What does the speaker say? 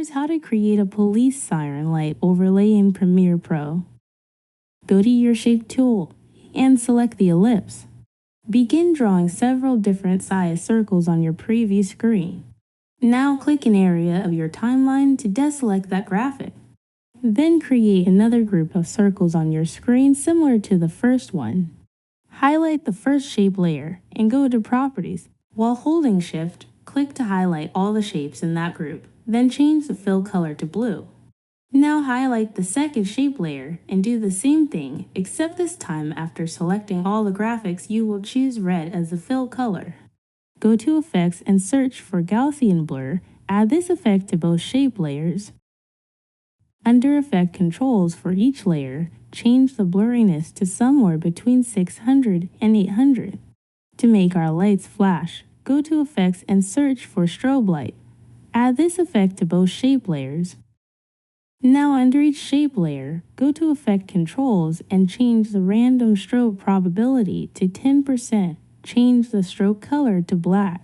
Here's how to create a police siren light overlay in Premiere Pro. Go to your Shape tool and select the ellipse. Begin drawing several different size circles on your preview screen. Now click an area of your timeline to deselect that graphic. Then create another group of circles on your screen similar to the first one. Highlight the first shape layer and go to Properties. While holding Shift, click to highlight all the shapes in that group. Then change the fill color to blue. Now highlight the second shape layer and do the same thing, except this time after selecting all the graphics you will choose red as the fill color. Go to Effects and search for Gaussian Blur. Add this effect to both shape layers. Under Effect Controls for each layer, change the blurriness to somewhere between 600 and 800. To make our lights flash, go to Effects and search for Strobe Light. Add this effect to both shape layers. Now under each shape layer, go to Effect Controls and change the random strobe probability to 10%. Change the stroke color to black.